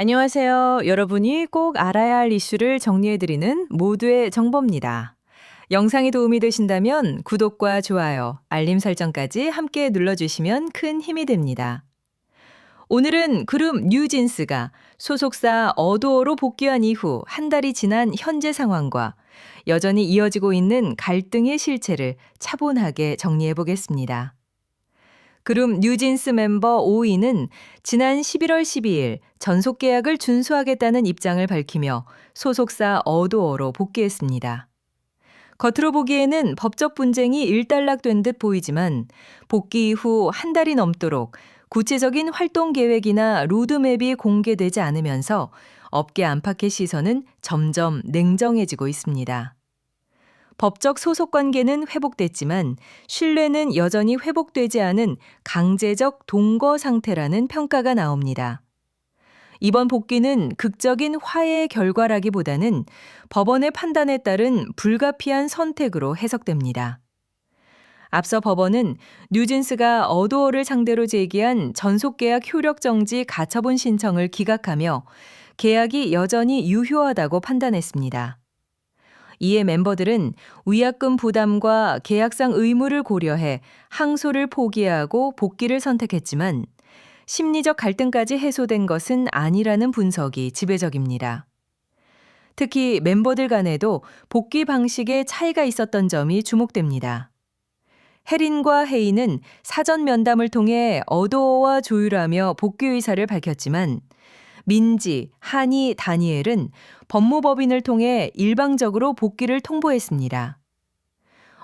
안녕하세요. 여러분이 꼭 알아야 할 이슈를 정리해드리는 모두의 정보입니다. 영상이 도움이 되신다면 구독과 좋아요, 알림 설정까지 함께 눌러주시면 큰 힘이 됩니다. 오늘은 그룹 뉴진스가 소속사 어도어로 복귀한 이후 한 달이 지난 현재 상황과 여전히 이어지고 있는 갈등의 실체를 차분하게 정리해 보겠습니다. 그룹 뉴진스 멤버 오이는 지난 11월 12일 전속 계약을 준수하겠다는 입장을 밝히며 소속사 어도어로 복귀했습니다. 겉으로 보기에는 법적 분쟁이 일단락된 듯 보이지만 복귀 이후 한 달이 넘도록 구체적인 활동 계획이나 로드맵이 공개되지 않으면서 업계 안팎의 시선은 점점 냉정해지고 있습니다. 법적 소속 관계는 회복됐지만 신뢰는 여전히 회복되지 않은 강제적 동거 상태라는 평가가 나옵니다. 이번 복귀는 극적인 화해의 결과라기보다는 법원의 판단에 따른 불가피한 선택으로 해석됩니다. 앞서 법원은 뉴진스가 어도어를 상대로 제기한 전속계약 효력 정지 가처분 신청을 기각하며 계약이 여전히 유효하다고 판단했습니다. 이에 멤버들은 위약금 부담과 계약상 의무를 고려해 항소를 포기하고 복귀를 선택했지만 심리적 갈등까지 해소된 것은 아니라는 분석이 지배적입니다. 특히 멤버들 간에도 복귀 방식에 차이가 있었던 점이 주목됩니다. 혜린과 혜인은 사전 면담을 통해 어도어와 조율하며 복귀 의사를 밝혔지만 민지, 한이, 다니엘은 법무법인을 통해 일방적으로 복귀를 통보했습니다.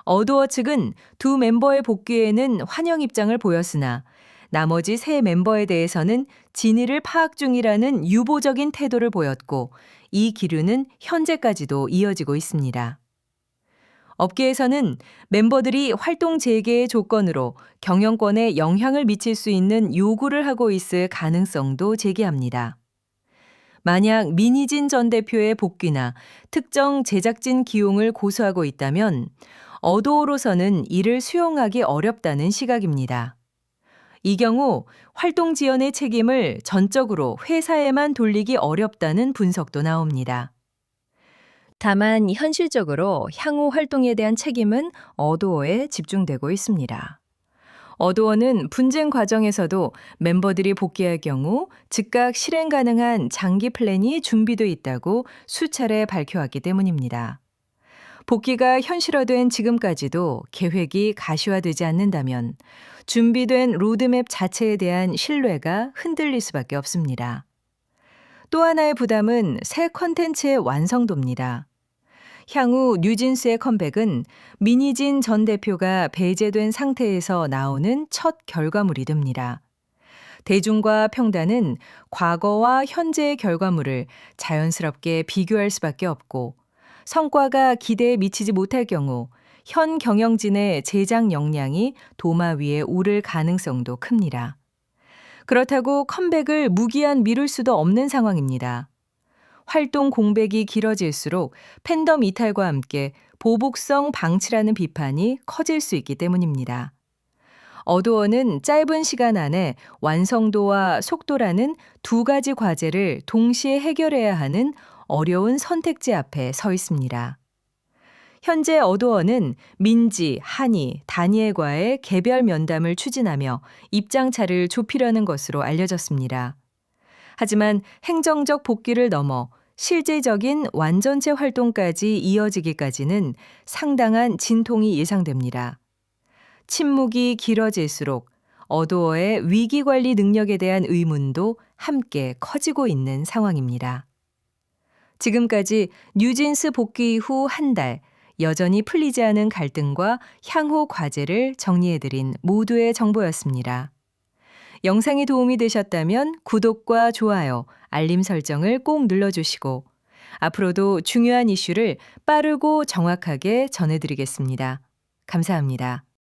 어도어 측은 두 멤버의 복귀에는 환영 입장을 보였으나 나머지 세 멤버에 대해서는 진위를 파악 중이라는 유보적인 태도를 보였고 이 기류는 현재까지도 이어지고 있습니다. 업계에서는 멤버들이 활동 재개의 조건으로 경영권에 영향을 미칠 수 있는 요구를 하고 있을 가능성도 제기합니다. 만약 민희진 전 대표의 복귀나 특정 제작진 기용을 고수하고 있다면 어도어로서는 이를 수용하기 어렵다는 시각입니다. 이 경우 활동 지연의 책임을 전적으로 회사에만 돌리기 어렵다는 분석도 나옵니다. 다만 현실적으로 향후 활동에 대한 책임은 어도어에 집중되고 있습니다. 어도어는 분쟁 과정에서도 멤버들이 복귀할 경우 즉각 실행 가능한 장기 플랜이 준비돼 있다고 수차례 밝혀왔기 때문입니다. 복귀가 현실화된 지금까지도 계획이 가시화되지 않는다면 준비된 로드맵 자체에 대한 신뢰가 흔들릴 수밖에 없습니다. 또 하나의 부담은 새 콘텐츠의 완성도입니다. 향후 뉴진스의 컴백은 민희진 전 대표가 배제된 상태에서 나오는 첫 결과물이 됩니다. 대중과 평단은 과거와 현재의 결과물을 자연스럽게 비교할 수밖에 없고 성과가 기대에 미치지 못할 경우 현 경영진의 제작 역량이 도마 위에 오를 가능성도 큽니다. 그렇다고 컴백을 무기한 미룰 수도 없는 상황입니다. 활동 공백이 길어질수록 팬덤 이탈과 함께 보복성 방치라는 비판이 커질 수 있기 때문입니다. 어도어는 짧은 시간 안에 완성도와 속도라는 두 가지 과제를 동시에 해결해야 하는 어려운 선택지 앞에 서 있습니다. 현재 어도어는 민지, 한이, 다니엘과의 개별 면담을 추진하며 입장차를 좁히려는 것으로 알려졌습니다. 하지만 행정적 복귀를 넘어 실제적인 완전체 활동까지 이어지기까지는 상당한 진통이 예상됩니다. 침묵이 길어질수록 어도어의 위기관리 능력에 대한 의문도 함께 커지고 있는 상황입니다. 지금까지 뉴진스 복귀 이후 한 달, 여전히 풀리지 않은 갈등과 향후 과제를 정리해드린 모두의 정보였습니다. 영상이 도움이 되셨다면 구독과 좋아요, 알림 설정을 꼭 눌러주시고 앞으로도 중요한 이슈를 빠르고 정확하게 전해드리겠습니다. 감사합니다.